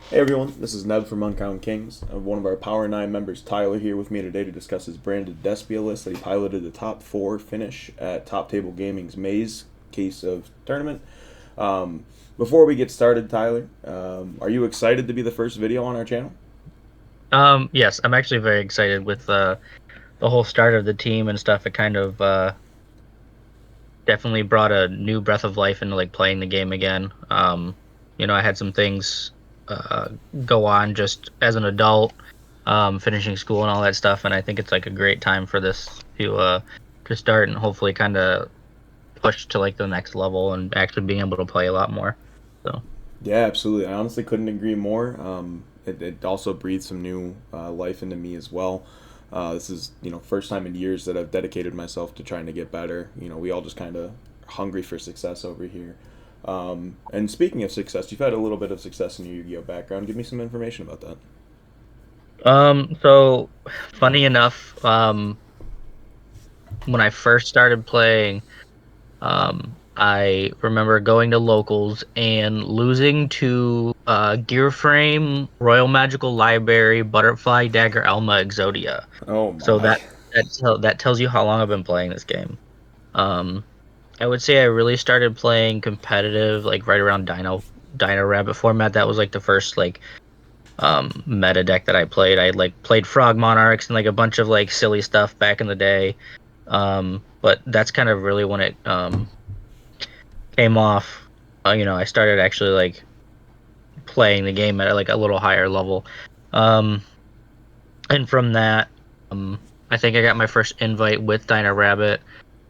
Hey everyone, this is Neb from Uncommon Kings. One of our Power 9 members, Tyler, here with me today to discuss his Branded Despia list that he piloted the top 4 finish at Top Table Gaming's Maze Case of Tournament. Um, Before we get started, Tyler, are you excited to be the first video on our channel? Yes, I'm actually very excited with the whole start of the team and stuff. It kind of definitely brought a new breath of life into like playing the game again. I had some things uh go on just as an adult, finishing school and all that stuff, and I think it's like a great time for this to start and hopefully kind of push to like the next level and actually being able to play a lot more. So Yeah, absolutely. I honestly couldn't agree more. It also breathed some new life into me as well. This is first time in years that I've dedicated myself to trying to get better. We all just kind of hungry for success over here. And speaking of success, you've had a little bit of success in your Yu-Gi-Oh background. Give me some information about that. so funny enough, when I first started playing. I remember going to locals and losing to Gear Frame, Royal Magical Library, Butterfly, Dagger, Elma, Exodia. Oh So my. that tells you how long I've been playing this game. Um, I would say I really started playing competitive like right around Dino Rabbit format. That was like the first like meta deck that I played. I like played Frog Monarchs and like a bunch of like silly stuff back in the day. But that's kind of really when it came off. I started actually like playing the game at like a little higher level. Um, and from that, I think I got my first invite with Dino Rabbit,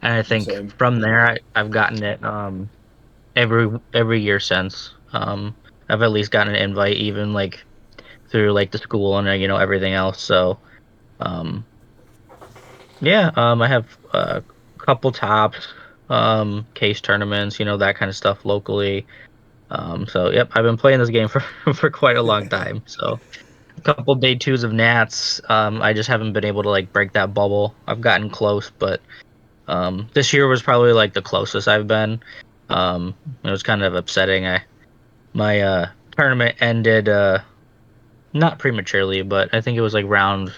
and I think Same. from there I've gotten it every year since. I've at least gotten an invite, even like through like the school and everything else. So um, yeah, I have a couple tops, case tournaments, that kind of stuff locally. So yep, I've been playing this game for for quite a long time. So a couple day twos of Nats. I just haven't been able to like break that bubble. I've gotten close, but this year was probably like the closest I've been. It was kind of upsetting. My tournament ended not prematurely, but I think it was like round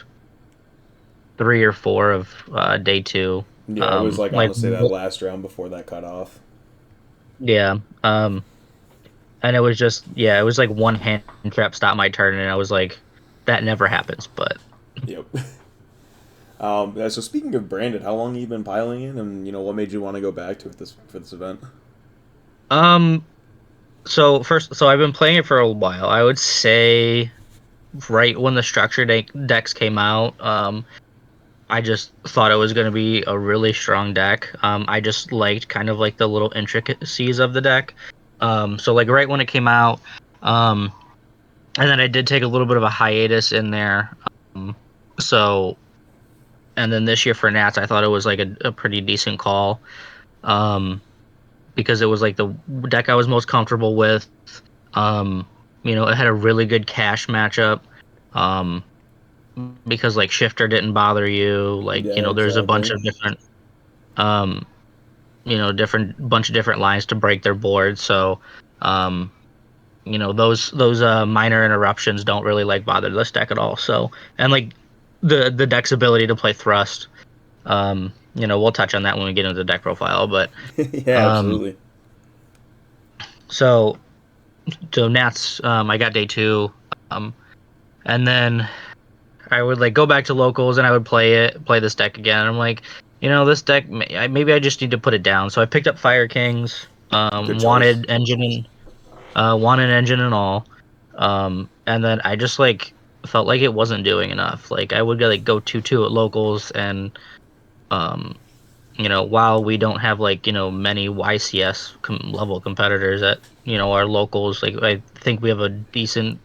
3 or 4 of day two. Yeah, it was like Like honestly that last round before that cut off. yeah. And it was just yeah, it was like one hand trap stopped my turn, and I was like, that never happens. But Yep. So speaking of branded, how long have you been piling in, and what made you want to go back to it this for this event? um, so I've been playing it for a while. I would say right when the decks came out, I just thought it was going to be a really strong deck. I just liked kind of like the little intricacies of the deck. So like right when it came out, um, and then I did take a little bit of a hiatus in there. Um, so and then this year for Nats, I thought it was like a pretty decent call. Um, because it was like the deck I was most comfortable with. Um, it had a really good cash matchup. Um, because like Shifter didn't bother you. Like, Yeah, there's a bunch exactly. of different um, different bunch of different lines to break their board. So, um, those minor interruptions don't really like bother this deck at all. So, and like the deck's ability to play thrust. We'll touch on that when we get into the deck profile, but Yeah, um, absolutely. so Nats, I got day two, um, and then I would like go back to locals and I would play this deck again. I'm like, this deck maybe I just need to put it down. So I picked up Fire Kings, Good choice. wanted engine and all, and then I just like felt like it wasn't doing enough. Like I would like go 2-2 at locals and um while we don't have like many YCS level competitors at our locals, like I think we have a decent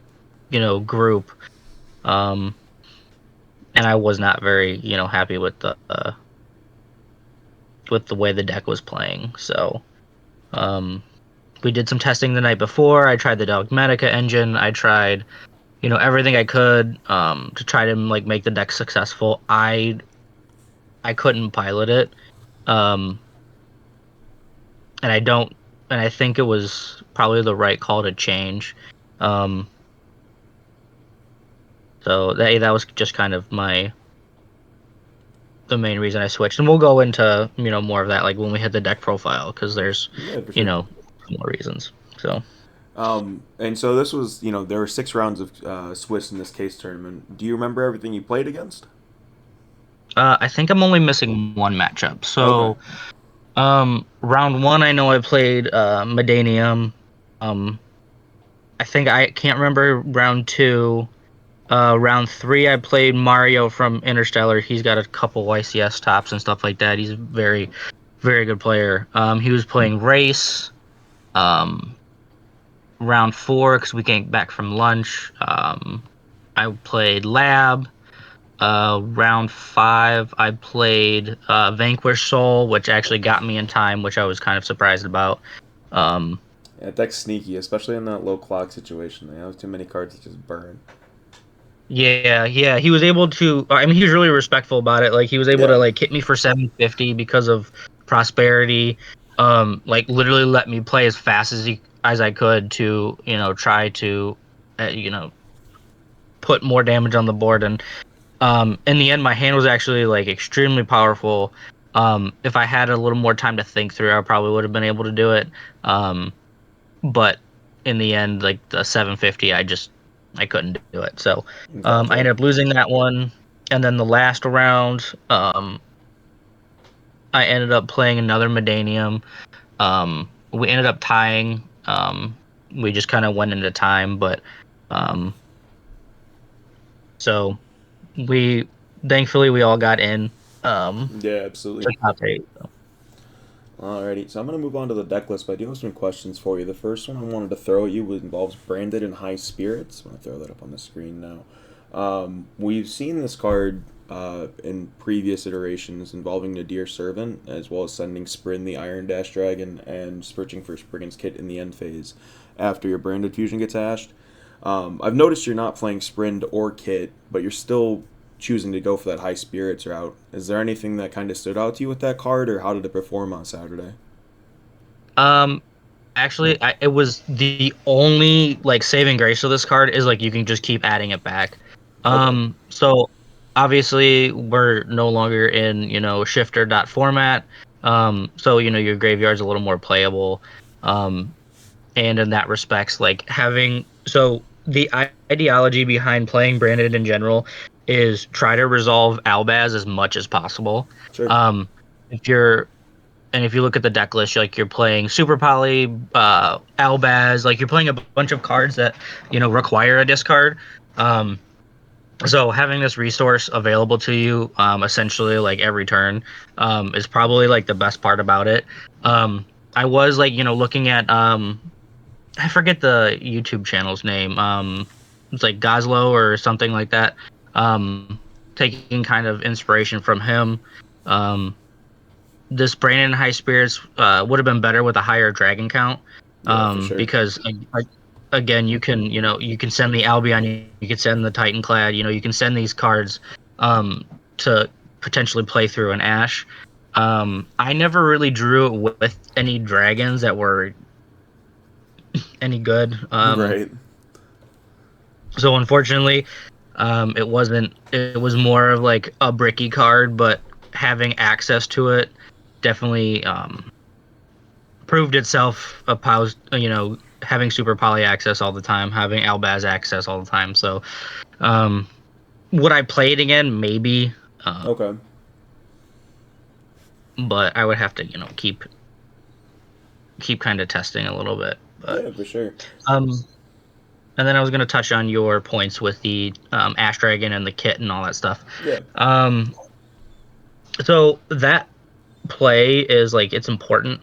group. Um, and I was not very happy with the way the deck was playing. So um, we did some testing the night before. I tried the Dogmatica engine. I tried everything I could to try to like make the deck successful. I couldn't pilot it. Um, and I don't and I think it was probably the right call to change. Um, So that was just kind of the main reason I switched, and we'll go into more of that like when we hit the deck profile because there's Yeah, for you sure. know more reasons. So And so this was, there were 6 rounds of Swiss in this case tournament. Do you remember everything you played against? I think I'm only missing one matchup. Okay. So round one I know I played Medanium. Um, I think I can't remember round two. Round three, I played Mario from Interstellar. He's got a couple YCS tops and stuff like that. He's a very, very good player. He was playing Race. Um, round four, because we came back from lunch. I played Lab. Round five, I played Vanquish Soul, which actually got me in time, which I was kind of surprised about. Um, Yeah, deck's sneaky, especially in that low clock situation. They have too many cards to just burn. yeah, he was able to. I mean, he was really respectful about it. Like he was able to Yeah. like hit me for 750 because of prosperity. Like literally let me play as fast as I could to try to uh, you know put more damage on the board. And in the end, my hand was actually like extremely powerful. If I had a little more time to think through, I probably would have been able to do it. Um, but in the end, like the 750, I couldn't do it. So I Gotcha. ended up losing that one. And then the last round, I ended up playing another Medanium. We ended up tying. We just kind of went into time, but um, so we thankfully we all got in Yeah, absolutely. to top eight. So. Alrighty, so I'm going to move on to the deck list, but I do have some questions for you. The first one I wanted to throw at you involves Branded and High Spirits. I'm going to throw that up on the screen now. We've seen this card in previous iterations involving Nadir Servant, as well as sending Sprin the Iron Dash Dragon and searching for Spriggan's Kit in the end phase after your Branded Fusion gets hashed. I've noticed you're not playing Sprind or Kit, but you're still choosing to go for that high spirits route. Is there anything that kind of stood out to you with that card, or how did it perform on Saturday? Um, Actually, it was the only like saving grace of this card is like you can just keep adding it back. Okay, So obviously we're no longer in shifter dot format. So your graveyard's a little more playable. Um, and in that respects, like having the ideology behind playing Branded in general is try to resolve Albaz as much as possible. sure. Um, if you're and if you look at the deck list, like you're playing Super Poly, Albaz, like you're playing a bunch of cards that require a discard. Um, so having this resource available to you, essentially like every turn, is probably like the best part about it. I was like looking at I forget the YouTube channel's name. It's like Goslow or something like that. Um, Taking kind of inspiration from him. Um, this Brandon High Spirits would have been better with a higher dragon count, Yeah, for sure. because again you can you can send the Albion, you can send the Titan Clad, you can send these cards to potentially play through an Ash. I never really drew it with any dragons that were any good. Right. So unfortunately, it wasn't. It was more of like a bricky card, but having access to it definitely proved itself opposed. Having super poly access all the time, having Albaz access all the time. So, um, would I play it again? Maybe, Okay. but I would have to keep kind of testing a little bit. But Yeah, for sure. um, and then I was gonna touch on your points with the Ash Dragon and the kit and all that stuff. Yeah. Um, so that play is like it's important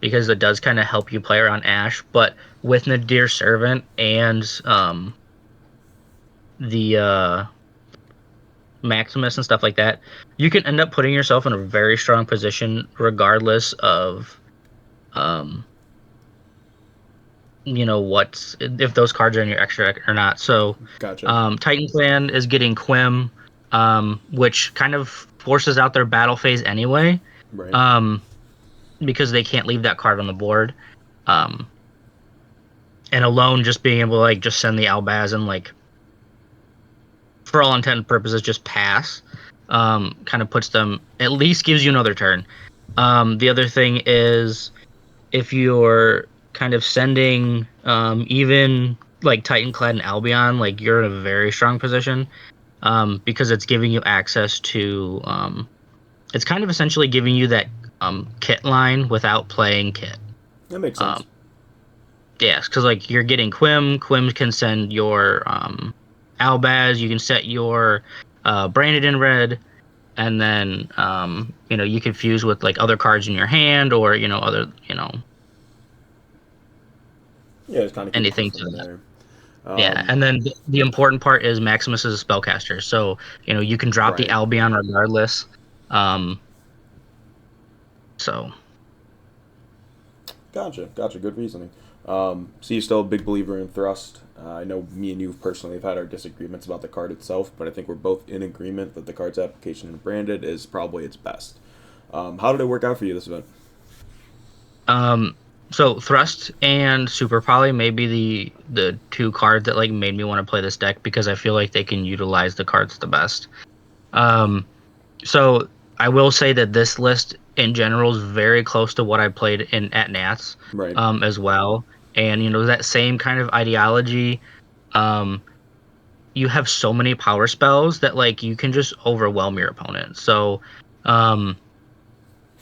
because it does kind of help you play around Ash, but with Nadir Servant and the Maximus and stuff like that, you can end up putting yourself in a very strong position regardless of um what's if those cards are in your extra deck or not. So Gotcha. Titan Clan is getting Quim, which kind of forces out their battle phase anyway. Right. Um because they can't leave that card on the board. Um, and alone, just being able to like just send the Albaz and like for all intent and purposes, just pass. Kind of puts them, at least gives you another turn. The other thing is if you're kind of sending even like Titanclad and Albion, like you're in a very strong position because it's giving you access to. It's kind of essentially giving you that kit line without playing kit. That makes Um, sense. yes, because like you're getting Quim. Quim can send your Albaz. You can set your Branded in red, and then you can fuse with like other cards in your hand or other Yeah, just kind of keep it anything different to in that. there. Yeah, and then the important part is Maximus is a spellcaster, so you can drop the Right. Albion regardless. Um, so Gotcha. Good reasoning. So you're still a big believer in thrust. I know me and you personally have had our disagreements about the card itself, but I think we're both in agreement that the card's application in Branded is probably its best. How did it work out for you this event? um, so Thrust and Super Poly may be the two cards that like made me want to play this deck because I feel like they can utilize the cards the best. Um, so I will say that this list in general is very close to what I played in at Nats, Right. as well. And that same kind of ideology. Um, you have so many power spells that like you can just overwhelm your opponent. So, um,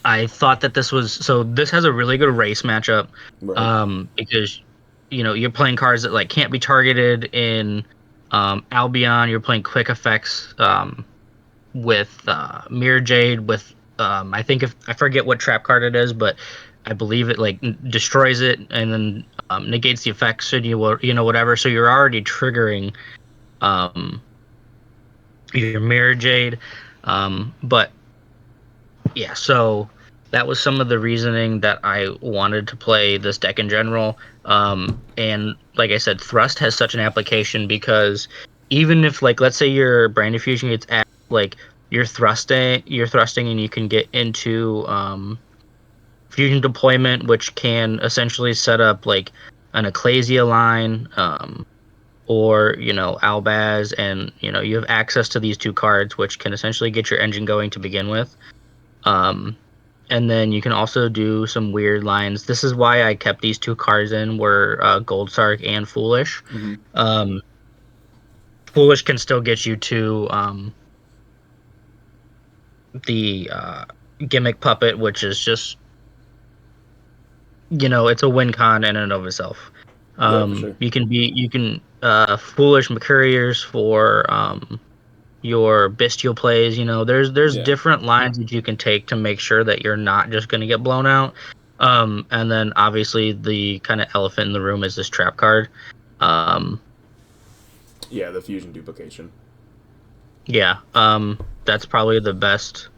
I thought that this has a really good race matchup, Right. because you're playing cards that like can't be targeted in Albion. You're playing quick effects. With Mirror Jade with I think if I forget what trap card it is, but I believe it like destroys it and then negates the effects and whatever. So you're already triggering um, your Mirror Jade, but yeah. So that was some of the reasoning that I wanted to play this deck in general. And like I said, Thrust has such an application because even if like let's say your Brand Fusion gets at like you're thrusting and you can get into fusion deployment, which can essentially set up like an Ecclesia line, or Albaz, and you have access to these two cards, which can essentially get your engine going to begin with. Um, and then you can also do some weird lines. This is why I kept these two cards in were Gold Sark and Foolish. Mm-hmm. Um, Foolish can still get you to the Gimmick Puppet, which is just it's a win con in and of itself. Yeah, for sure. You can Foolish Mercuriers for your bestial plays. There's Yeah. different lines that you can take to make sure that you're not just going to get blown out. And then obviously the kind of elephant in the room is this trap card. Um, Yeah, the fusion duplication. yeah, that's probably the best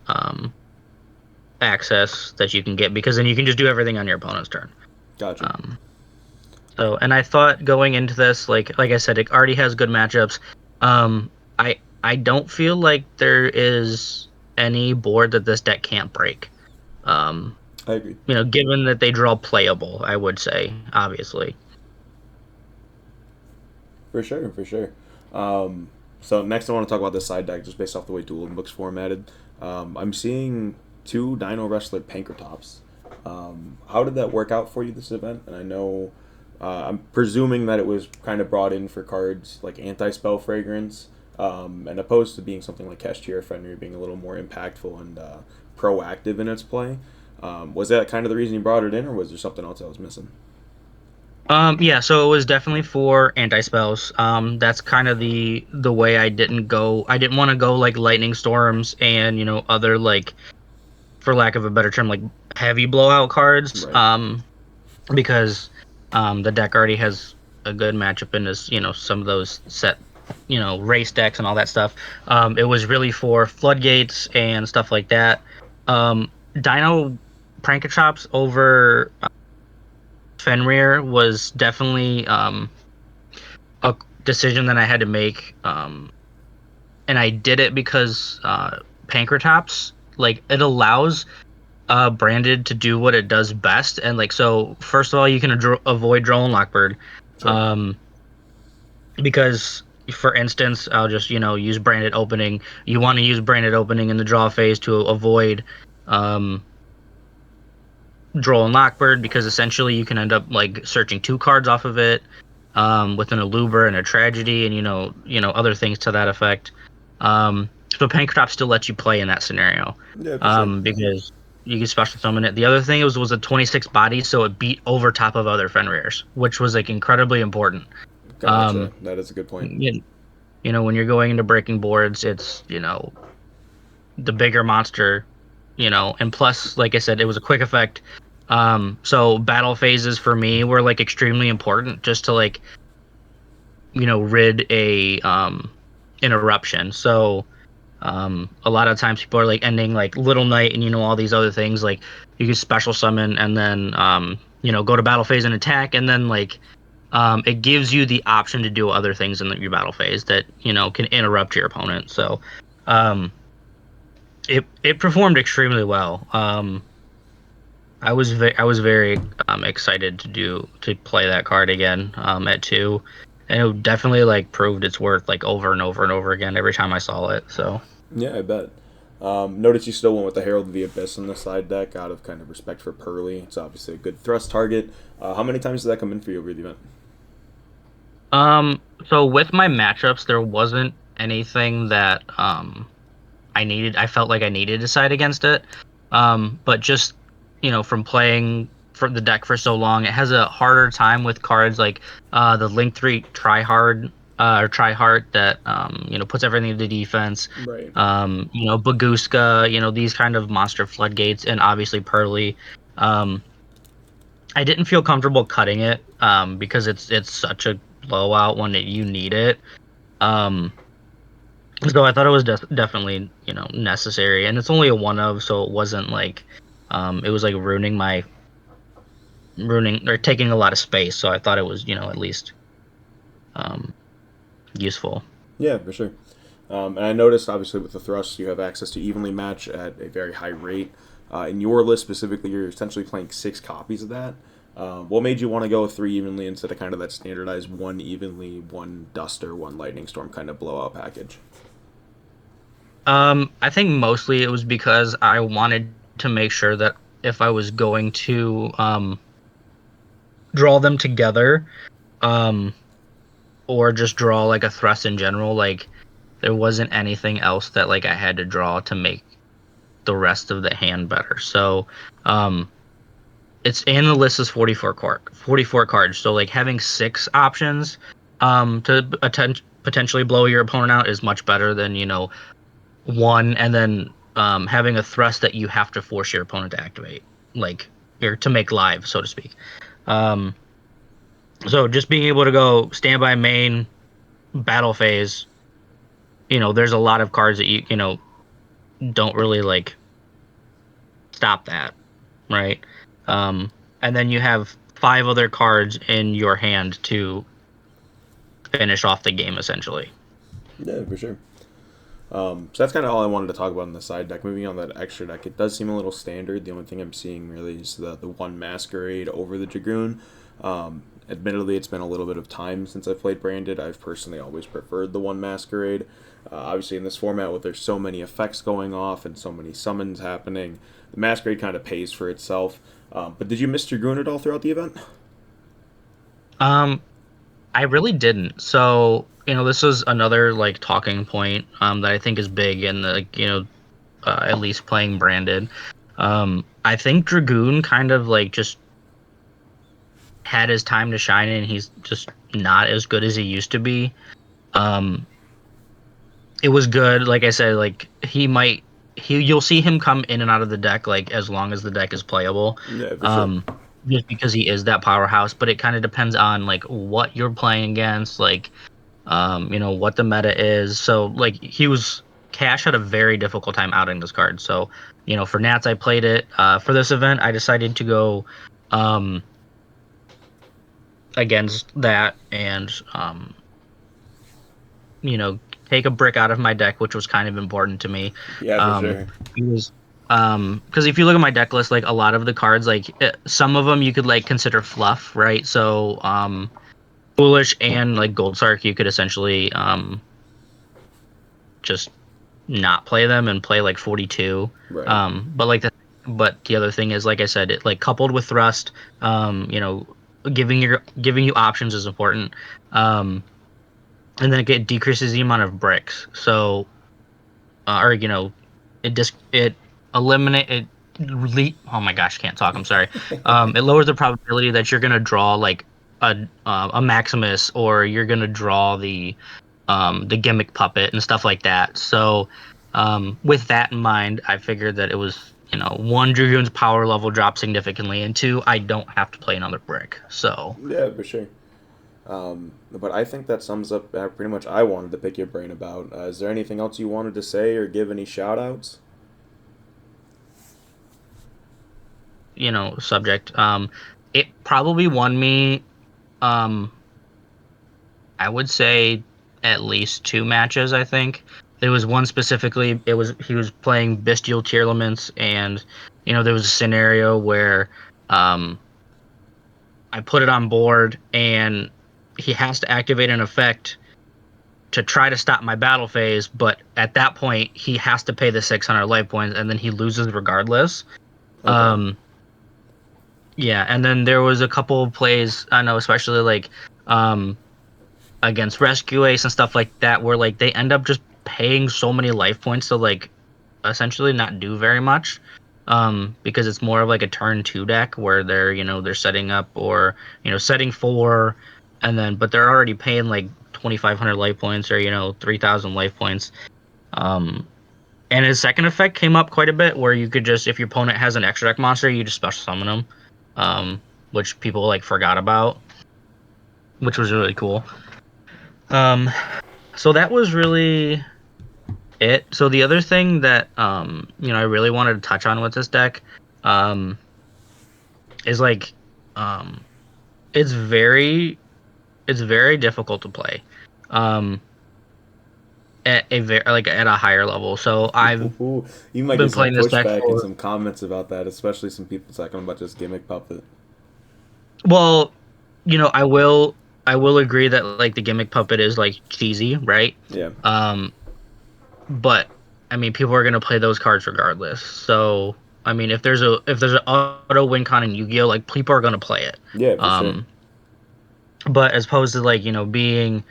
access that you can get because then you can just do everything on your opponent's turn. Gotcha. Um, and I thought going into this, like I said, it already has good matchups. I don't feel like there is any board that this deck can't break. Um, I agree. given that they draw playable, I would say, obviously. For sure, for sure. Um, so next, I want to talk about this side deck, just based off the way Dueling Book's formatted. I'm seeing two Dino Wrestler Pankratops. How did that work out for you this event? And I know, I'm presuming that it was kind of brought in for cards like Anti-Spell Fragrance, and opposed to being something like Cashier Fenrir being a little more impactful and proactive in its play. Was that kind of the reason you brought it in, or was there something else I was missing? Yeah, so it was definitely for anti spells. That's kind of the way I didn't go. I didn't want to go like lightning storms and other like, for lack of a better term, like heavy blowout cards. Right. Because the deck already has a good matchup in this. Some of those set race decks and all that stuff. It was really for floodgates and stuff like that. Dino Prankachops over Fenrir was definitely a decision that I had to make, and I did it because Pankratops, like, it allows Branded to do what it does best, and like, so first of all, you can avoid Droll and Lockbird, Sure. um, because for instance, I'll just use branded opening. You want to use branded opening in the draw phase to avoid um, Droll and Lockbird, because essentially you can end up like searching two cards off of it, with an Eluber and a Tragedy, and other things to that effect. So Pancrop still lets you play in that scenario, Yeah, for sure. because you can special summon it. The other thing was a 26 body, so it beat over top of other Fenrir's, which was like incredibly important. Gotcha. Um, That is a good point. you, when you're going into breaking boards, it's the bigger monster, and plus, like I said, it was a quick effect. So battle phases for me were like extremely important, just to like rid a interruption. So a lot of times people are like ending like Little Knight and all these other things, like you can special summon and then go to battle phase and attack, and then like it gives you the option to do other things in your battle phase that can interrupt your opponent. So um, it performed extremely well. I was very excited to play that card again at 2, and it definitely like proved its worth like over and over and over again every time I saw it. So Yeah, I bet. Notice you still went with the Herald of the Abyss in the side deck out of kind of respect for Pearly. It's obviously a good thrust target. How many times did that come in for you over the event? so with my matchups, there wasn't anything that I felt like I needed to side against it. But just from playing for the deck for so long, it has a harder time with cards like the Link 3 Try Hard or Try Hard that puts everything into defense. Right. Baguska, these kind of monster floodgates, and obviously Pearly. Um, I didn't feel comfortable cutting it because it's such a blowout when you need it. Um, so I thought it was definitely necessary, and it's only a one of, so it wasn't like it was like ruining or taking a lot of space. So I thought it was at least um, useful. Yeah, for sure. And I noticed, obviously, with the thrust, you have access to evenly match at a very high rate. In your list specifically, you're essentially playing 6 copies of that. What made you want to go 3 evenly instead of kind of that standardized 1 evenly, 1 duster, 1 lightning storm kind of blowout package? I think mostly it was because I wanted to make sure that if I was going to draw them together, um, or just draw like a thrust in general, like there wasn't anything else that like I had to draw to make the rest of the hand better. So, it's and the list is 44 cards. So like having 6 options to potentially blow your opponent out is much better than one, and then having a thrust that you have to force your opponent to activate, like or to make live, so to speak. Um, so just being able to go standby main battle phase, there's a lot of cards that you don't really like stop that, right? Um, and then you have 5 other cards in your hand to finish off the game, essentially. Yeah, for sure. So that's kind of all I wanted to talk about in the side deck. Moving on that extra deck, it does seem a little standard. The only thing I'm seeing really is the one Masquerade over the Dragoon. Admittedly, it's been a little bit of time since I've played Branded. I've personally always preferred the one Masquerade. Obviously, in this format, with there's so many effects going off and so many summons happening, the Masquerade kind of pays for itself. But did you miss Dragoon at all throughout the event? Um, I really didn't. So, this is another like talking point that I think is big in the like, at least playing branded. I think Dragoon kind of like just had his time to shine, and he's just not as good as he used to be. Um, it was good, like I said, like you'll see him come in and out of the deck like as long as the deck is playable. Yeah, for sure. Um, just because he is that powerhouse, but it kind of depends on like what you're playing against, like what the meta is. So like Cash had a very difficult time outing this card. So, for Nats I played it. For this event I decided to go um against that and you know, take a brick out of my deck, which was kind of important to me. Yeah, for Um sure. it was because if you look at my deck list, like a lot of the cards, like some of them you could like consider fluff, right? So Foolish and like Gold Sark, you could essentially just not play them and play like 42. Right. But but the other thing is, like I said, it like coupled with thrust, you know, giving you options is important. Um, and then it decreases the amount of bricks. So, or you know, it eliminate it. Oh my gosh, can't talk. I'm sorry. It lowers the probability that you're gonna draw like a Maximus, or you're gonna draw the gimmick puppet and stuff like that. So, with that in mind, I figured that it was, you know, one, Dragoon's power level dropped significantly, and two, I don't have to play another brick. So, Yeah, for sure. But I think that sums up pretty much I wanted to pick your brain about. Is there anything else you wanted to say or give any shout outs? you know, subject. It probably won me. Um, I would say at least two matches. I think there was one specifically. It was he was playing Bestial Tearlaments, and you know there was a scenario where um I put it on board, and he has to activate an effect to try to stop my battle phase. But at that point, he has to pay the 600 life points, and then he loses regardless. Okay. Um, yeah, and then there was a couple of plays I know, especially like um, against Rescue Ace and stuff like that, where like they end up just paying so many life points to like essentially not do very much. Because it's more of like a turn two deck where they're, you know, they're setting up, or, you know, setting four, and then but they're already paying like 2,500 life points, or, you know, 3,000 life points. Um, and his second effect came up quite a bit, where you could just, if your opponent has an extra deck monster, you just special summon them, which people like forgot about, which was really cool. Um, so that was really it. So the other thing that you know, I really wanted to touch on with this deck um is like um it's very it's very difficult to play um at a very like at a higher level. So I've Ooh, you might been get some playing this deck pushback and for, some comments about that, especially some people talking about just gimmick puppet. well, you know, I will agree that like the gimmick puppet is like cheesy, right? Yeah. Um but I mean, people are gonna play those cards regardless. So I mean, if there's an auto win con in Yu-Gi-Oh, like people are gonna play it. Yeah, for sure. Um, but as opposed to like, you know, being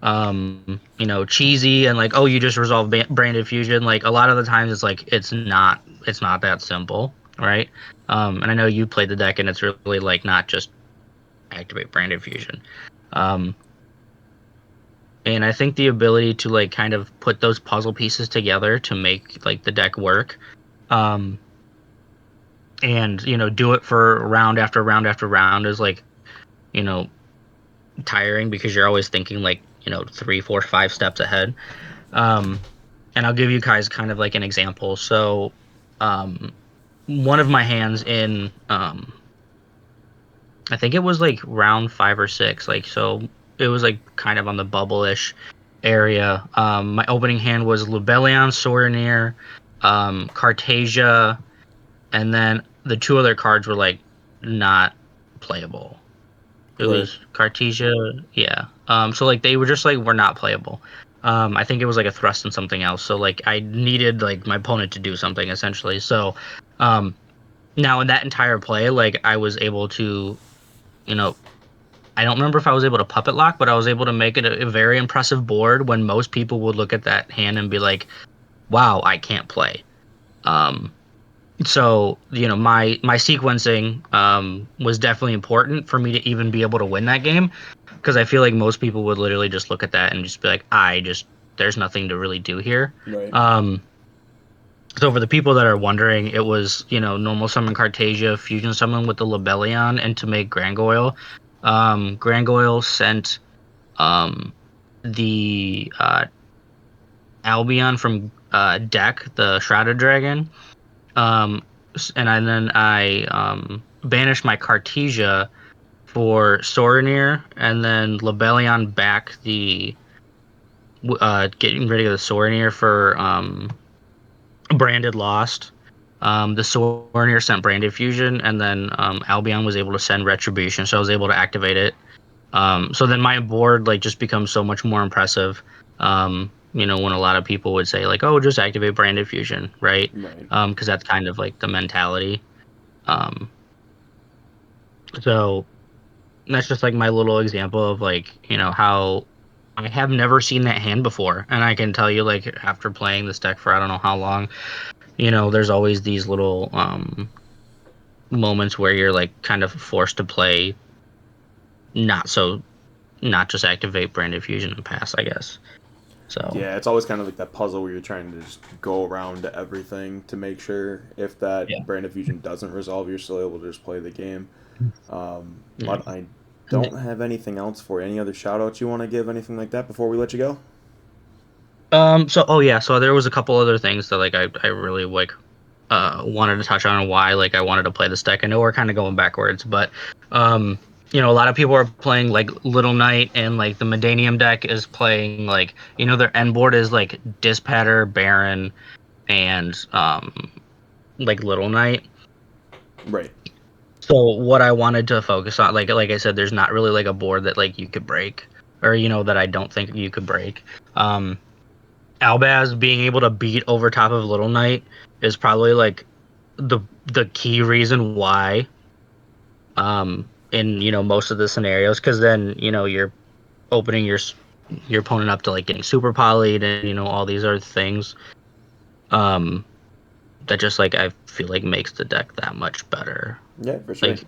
you know, cheesy and like, oh, you just resolve branded fusion, like a lot of the times it's like it's not that simple, right? And I know you played the deck, and it's really like not just activate branded fusion. Um, and I think the ability to like kind of put those puzzle pieces together to make like the deck work, um, and you know, do it for round after round after round is like, you know, tiring, because you're always thinking like, you know, 3, 4, 5 steps ahead. Um, and I'll give you guys kind of like an example. So, um, one of my hands in, I think it was like round 5 or 6, like, so it was like kind of on the bubble-ish area. My opening hand was Lubellion, Soraneer, Cartasia, and then the two other cards were like not playable. It Right. was Cartesia, yeah. So like they were just like were not playable. I think it was like a thrust and something else. So like I needed like my opponent to do something essentially. So um now in that entire play, like I was able to, you know, I don't remember if I was able to puppet lock, but I was able to make it a very impressive board when most people would look at that hand and be like, "Wow, I can't play." Um so you know, my sequencing was definitely important for me to even be able to win that game, because I feel like most people would literally just look at that and just be like, I just there's nothing to really do here. Right. um so for the people that are wondering, it was, you know, normal summon Cartasia, fusion summon with the Lebellion, and to make Grangoyle. Grangoyle sent um the Albion from deck, the Shrouded Dragon. And then I banished my Cartesia for Soraneer, and then Lebellion back the getting rid of the Soraneer for Branded Lost. The Soraneer sent Branded Fusion, and then Albion was able to send Retribution, so I was able to activate it. So then my board like just becomes so much more impressive. When a lot of people would say like, "Oh, just activate Branded Fusion," right? Right. Because that's kind of like the mentality. Um, so that's just like my little example of like how I have never seen that hand before, and I can tell you like after playing this deck for I don't know how long, there's always these little moments where you're like kind of forced to play not so not just activate Branded Fusion and pass, I guess. So Yeah, it's always kind of like that puzzle where you're trying to just go around to everything to make sure if that yeah. brand of fusion doesn't resolve, you're still able to just play the game. Yeah. But I don't have anything else for you. Any other shout outs you want to give, anything like that before we let you go? So oh yeah, so there was a couple other things that like I really like wanted to touch on why like I wanted to play this deck. I know we're kind of going backwards, but um a lot of people are playing like Little Knight, and like the Medanium deck is playing like their end board is like Dispatter, Baron, and like Little Knight. Right. So what I wanted to focus on, like I said, there's not really like a board that like you could break, or that I don't think you could break. Um, Albaz being able to beat over top of Little Knight is probably like the key reason why. In most of the scenarios, because then you're opening your opponent up to like getting super polyed and all these other things. Um, that just like I feel like makes the deck that much better. Yeah, for sure. Like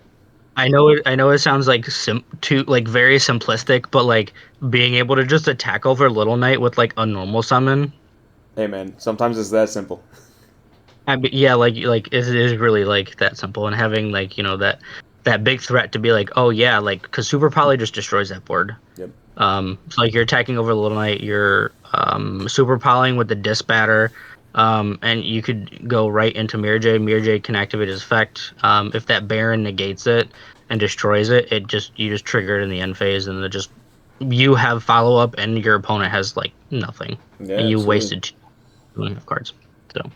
I know it sounds like too like very simplistic, but like being able to just attack over Little Knight with like a normal summon. Hey, man, sometimes it's that simple. I mean, yeah, like it is really like that simple, and having like that big threat to be like, oh yeah, like because Super Poly just destroys that board. Yep. So like you're attacking over Little Knight, you're Super Polying with the Disbatter, and you could go right into Mirror J. Mirror J can activate his effect. If that Baron negates it and destroys it, you just trigger it in the end phase, and it just you have follow up, and your opponent has like nothing, Yeah, and you absolutely. wasted 2 cards. So.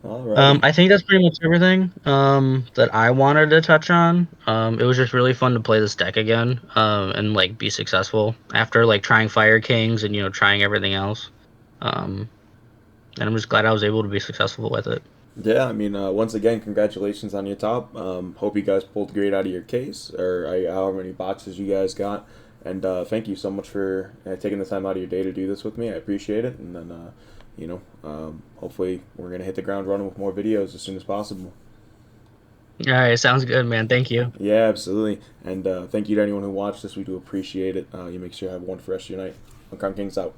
Alrighty. I think that's pretty much everything that I wanted to touch on. It was just really fun to play this deck again, and like be successful after like trying Fire Kings and trying everything else. Um, and I'm just glad I was able to be successful with it. Yeah, I mean, once again, congratulations on your top. Hope you guys pulled great out of your case, or however many boxes you guys got. And thank you so much for taking the time out of your day to do this with me. I appreciate it. And then, hopefully, we're going to hit the ground running with more videos as soon as possible. All right, sounds good, man. Thank you. Yeah, absolutely. And thank you to anyone who watched this. We do appreciate it. You make sure you have one for the rest of your night. King's out.